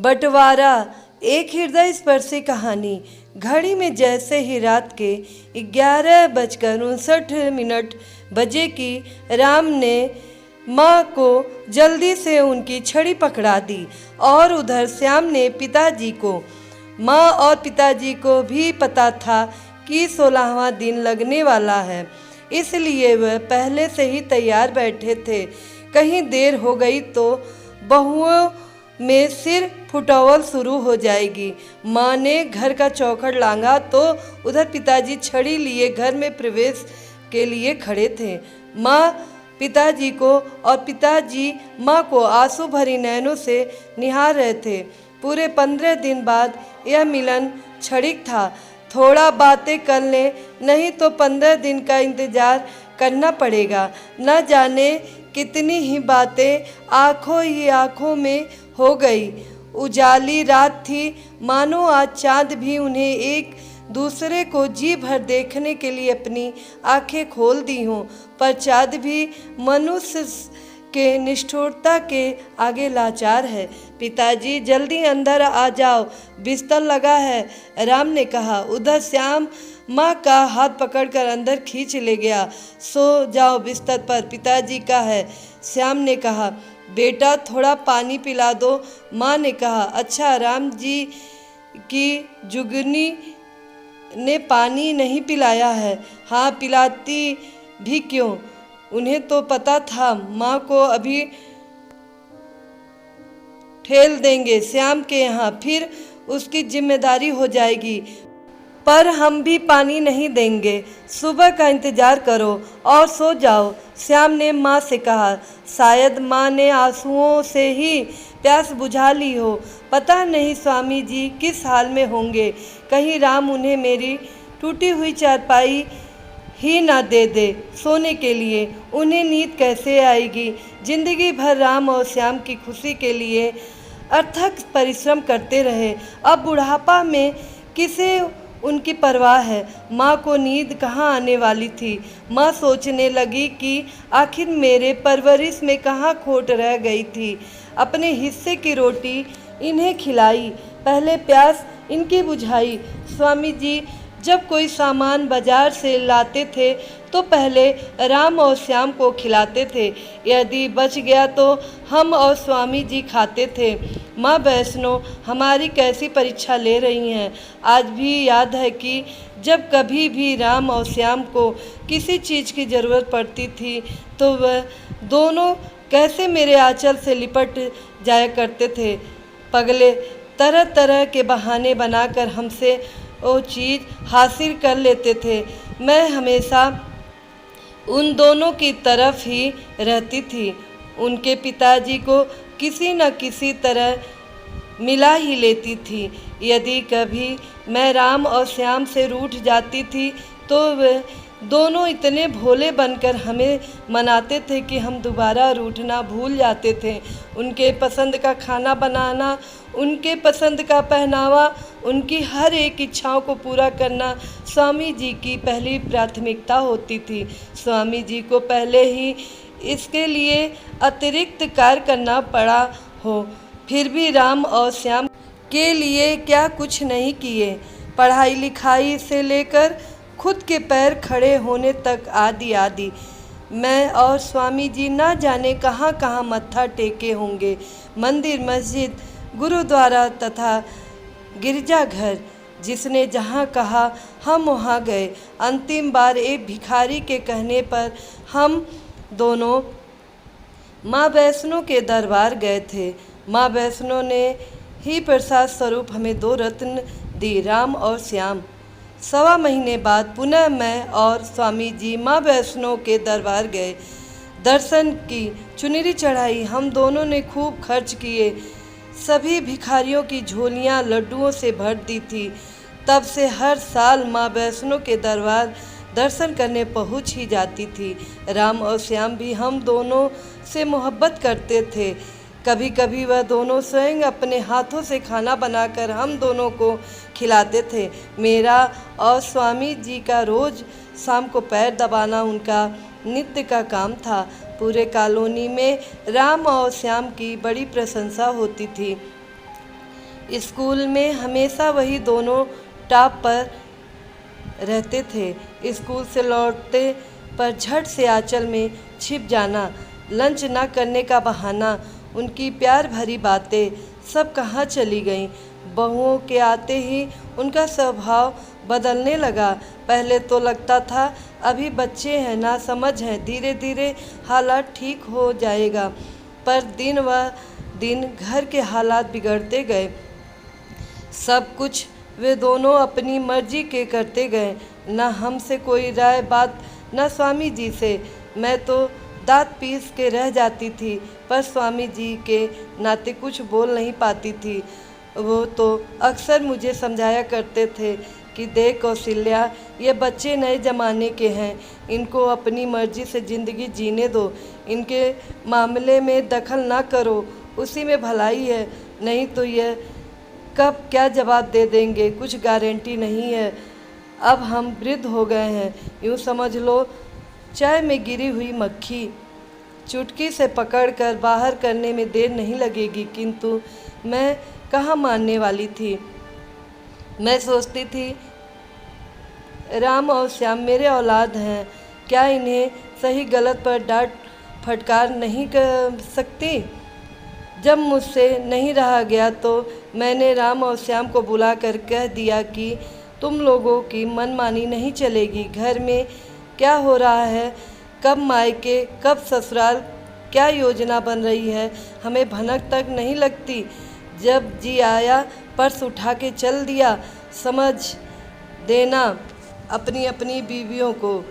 बंटवारा। एक हृदय स्पर्शी कहानी। घड़ी में जैसे ही रात के 11:59 बजे की राम ने माँ को जल्दी से उनकी छड़ी पकड़ा दी और उधर श्याम ने पिताजी को। माँ और पिताजी को भी पता था कि 16वां दिन लगने वाला है, इसलिए वह पहले से ही तैयार बैठे थे। कहीं देर हो गई तो बहुओं में सिर फुटौल शुरू हो जाएगी। माँ ने घर का चौखट लांघा तो उधर पिताजी छड़ी लिए घर में प्रवेश के लिए खड़े थे। माँ पिताजी को और पिताजी माँ को आंसू भरी नैनों से निहार रहे थे। पूरे 15 दिन बाद यह मिलन क्षणिक था। थोड़ा बातें कर लें, नहीं तो 15 दिन का इंतजार करना पड़ेगा। न जाने कितनी ही बातें आँखों ही आँखों में हो गई। उजाली रात थी, मानो आज चाँद भी उन्हें एक दूसरे को जी भर देखने के लिए अपनी आंखें खोल दी हों, पर चाँद भी मनुष्य के निष्ठुरता के आगे लाचार है। पिताजी जल्दी अंदर आ जाओ, बिस्तर लगा है, राम ने कहा। उधर श्याम माँ का हाथ पकड़कर अंदर खींच ले गया। सो जाओ बिस्तर पर, पिताजी का है, श्याम ने कहा। बेटा थोड़ा पानी पिला दो, माँ ने कहा। अच्छा, राम जी की जुगनी ने पानी नहीं पिलाया है। हाँ, पिलाती भी क्यों, उन्हें तो पता था माँ को अभी ठेल देंगे श्याम के यहाँ, फिर उसकी जिम्मेदारी हो जाएगी। पर हम भी पानी नहीं देंगे, सुबह का इंतजार करो और सो जाओ, श्याम ने माँ से कहा। शायद माँ ने आंसुओं से ही प्यास बुझा ली हो। पता नहीं स्वामी जी किस हाल में होंगे, कहीं राम उन्हें मेरी टूटी हुई चारपाई ही ना दे दे सोने के लिए। उन्हें नींद कैसे आएगी। जिंदगी भर राम और श्याम की खुशी के लिए अथक परिश्रम करते रहे, अब बुढ़ापा में किसे उनकी परवाह है। माँ को नींद कहाँ आने वाली थी। माँ सोचने लगी कि आखिर मेरे परवरिश में कहाँ खोट रह गई थी। अपने हिस्से की रोटी इन्हें खिलाई, पहले प्यास इनकी बुझाई। स्वामी जी जब कोई सामान बाजार से लाते थे तो पहले राम और श्याम को खिलाते थे, यदि बच गया तो हम और स्वामी जी खाते थे। माँ वैष्णो हमारी कैसी परीक्षा ले रही हैं। आज भी याद है कि जब कभी भी राम और श्याम को किसी चीज़ की ज़रूरत पड़ती थी तो वह दोनों कैसे मेरे आंचल से लिपट जाया करते थे। पगले तरह तरह के बहाने बनाकर हमसे वो चीज़ हासिल कर लेते थे। मैं हमेशा उन दोनों की तरफ ही रहती थी। उनके पिताजी को किसी न किसी तरह मिला ही लेती थी। यदि कभी मैं राम और श्याम से रूठ जाती थी तो वे दोनों इतने भोले बनकर हमें मनाते थे कि हम दोबारा रूठना भूल जाते थे। उनके पसंद का खाना बनाना, उनके पसंद का पहनावा, उनकी हर एक इच्छाओं को पूरा करना स्वामी जी की पहली प्राथमिकता होती थी। स्वामी जी को पहले ही इसके लिए अतिरिक्त कार्य करना पड़ा हो, फिर भी राम और श्याम के लिए क्या कुछ नहीं किए। पढ़ाई लिखाई से लेकर खुद के पैर खड़े होने तक आदि आदि। मैं और स्वामी जी ना जाने कहाँ कहाँ मत्था टेके होंगे। मंदिर, मस्जिद, गुरुद्वारा तथा गिरजाघर, जिसने जहाँ कहा हम वहाँ गए। अंतिम बार एक भिखारी के कहने पर हम दोनों माँ वैष्णो के दरबार गए थे। माँ वैष्णो ने ही प्रसाद स्वरूप हमें 2 रत्न दी, राम और श्याम। 1.25 महीने बाद पुनः मैं और स्वामी जी माँ वैष्णो के दरबार गए। दर्शन की, चुनरी चढ़ाई, हम दोनों ने खूब खर्च किए। सभी भिखारियों की झोलियाँ लड्डुओं से भर दी थी। तब से हर साल माँ वैष्णो के दरबार दर्शन करने पहुँच ही जाती थी। राम और श्याम भी हम दोनों से मोहब्बत करते थे। कभी कभी वह दोनों स्वयं अपने हाथों से खाना बनाकर हम दोनों को खिलाते थे। मेरा और स्वामी जी का रोज़ शाम को पैर दबाना उनका नित्य का काम था। पूरे कॉलोनी में राम और श्याम की बड़ी प्रशंसा होती थी। स्कूल में हमेशा वही दोनों टॉप पर रहते थे। स्कूल से लौटते पर झट से आंचल में छिप जाना, लंच ना करने का बहाना, उनकी प्यार भरी बातें सब कहाँ चली गईं। बहुओं के आते ही उनका स्वभाव बदलने लगा। पहले तो लगता था अभी बच्चे हैं, ना समझ हैं, धीरे धीरे हालात ठीक हो जाएगा, पर दिन व दिन घर के हालात बिगड़ते गए। सब कुछ वे दोनों अपनी मर्जी के करते गए, न हमसे कोई राय बात, न स्वामी जी से। मैं तो दांत पीस के रह जाती थी, पर स्वामी जी के नाते कुछ बोल नहीं पाती थी। वो तो अक्सर मुझे समझाया करते थे कि देख कौशल्या, ये बच्चे नए ज़माने के हैं, इनको अपनी मर्जी से ज़िंदगी जीने दो, इनके मामले में दखल ना करो, उसी में भलाई है, नहीं तो ये कब क्या जवाब दे देंगे कुछ गारंटी नहीं है। अब हम वृद्ध हो गए हैं, यूँ समझ लो चाय में गिरी हुई मक्खी, चुटकी से पकड़कर बाहर करने में देर नहीं लगेगी। किंतु मैं कहाँ मानने वाली थी। मैं सोचती थी राम और श्याम मेरे औलाद हैं, क्या इन्हें सही गलत पर डांट फटकार नहीं कर सकती। जब मुझसे नहीं रहा गया तो मैंने राम और श्याम को बुलाकर कह दिया कि तुम लोगों की मनमानी नहीं चलेगी। घर में क्या हो रहा है, कब मायके कब ससुराल, क्या योजना बन रही है, हमें भनक तक नहीं लगती। जब जी आया पर्स उठा के चल दिया। समझ देना अपनी अपनी बीवियों को,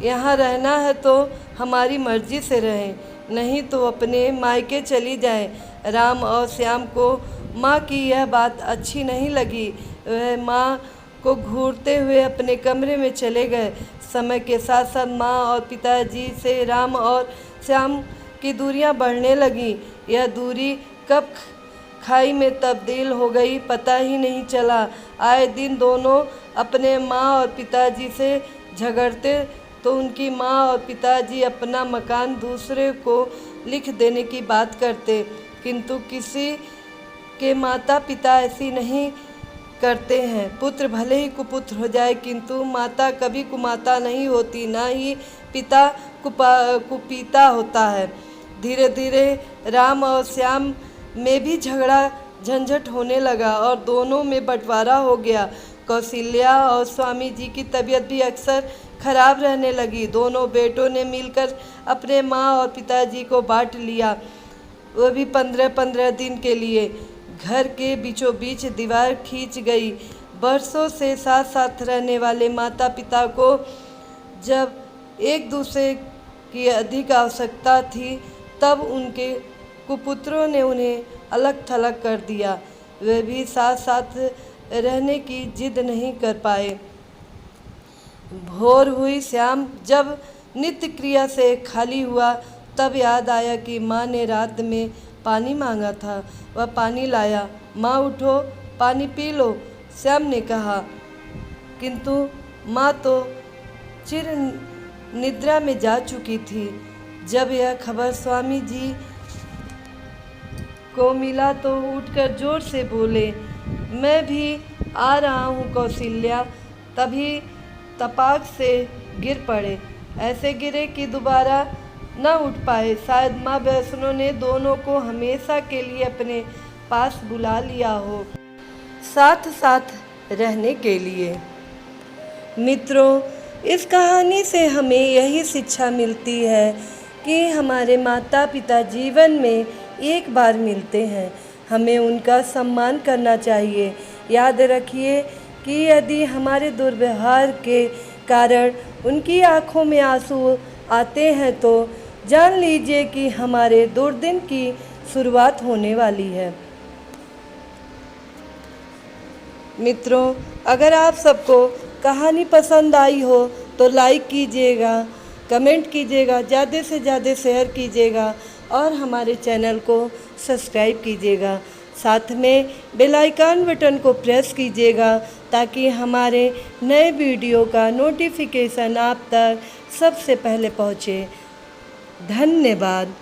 यहाँ रहना है तो हमारी मर्जी से रहें, नहीं तो अपने मायके चली जाएं। राम और श्याम को माँ की यह बात अच्छी नहीं लगी। वह माँ को घूरते हुए अपने कमरे में चले गए। समय के साथ साथ माँ और पिताजी से राम और श्याम की दूरियां बढ़ने लगीं। यह दूरी कब खाई में तब्दील हो गई पता ही नहीं चला। आए दिन दोनों अपने माँ और पिताजी से झगड़ते तो उनकी माँ और पिताजी अपना मकान दूसरे को लिख देने की बात करते, किंतु किसी के माता पिता ऐसी नहीं करते हैं। पुत्र भले ही कुपुत्र हो जाए, किंतु माता कभी कुमाता नहीं होती, ना ही पिता कुपीता होता है। धीरे धीरे राम और श्याम में भी झगड़ा झंझट होने लगा और दोनों में बंटवारा हो गया। कौशल्या और स्वामी जी की तबीयत भी अक्सर खराब रहने लगी। दोनों बेटों ने मिलकर अपने माँ और पिताजी को बांट लिया, वो भी 15-15 दिन के लिए। घर के बीचों बीच दीवार खींच गई। बरसों से साथ साथ रहने वाले माता पिता को जब एक दूसरे की अधिक आवश्यकता थी, तब उनके कुपुत्रों ने उन्हें अलग थलग कर दिया। वे भी साथ साथ रहने की जिद नहीं कर पाए। भोर हुई। श्याम जब नित्य क्रिया से खाली हुआ तब याद आया कि माँ ने रात में पानी मांगा था। वह पानी लाया। माँ उठो, पानी पी लो, श्याम ने कहा, किंतु माँ तो चिर निद्रा में जा चुकी थी। जब यह खबर स्वामी जी को मिला तो उठकर जोर से बोले, मैं भी आ रहा हूँ कौशल्या। तभी तपाक से गिर पड़े, ऐसे गिरे कि दोबारा न उठ पाए। शायद माँ वैष्णो ने दोनों को हमेशा के लिए अपने पास बुला लिया हो, साथ साथ रहने के लिए। मित्रों, इस कहानी से हमें यही शिक्षा मिलती है कि हमारे माता पिता जीवन में एक बार मिलते हैं, हमें उनका सम्मान करना चाहिए। याद रखिए कि यदि हमारे दुर्व्यवहार के कारण उनकी आंखों में आंसू आते हैं तो जान लीजिए कि हमारे दुर्दिन की शुरुआत होने वाली है। मित्रों, अगर आप सबको कहानी पसंद आई हो तो लाइक कीजिएगा, कमेंट कीजिएगा, ज़्यादा से ज़्यादा शेयर कीजिएगा और हमारे चैनल को सब्सक्राइब कीजिएगा। साथ में बेल आइकन बटन को प्रेस कीजिएगा ताकि हमारे नए वीडियो का नोटिफिकेशन आप तक सबसे पहले पहुँचे। धन्यवाद।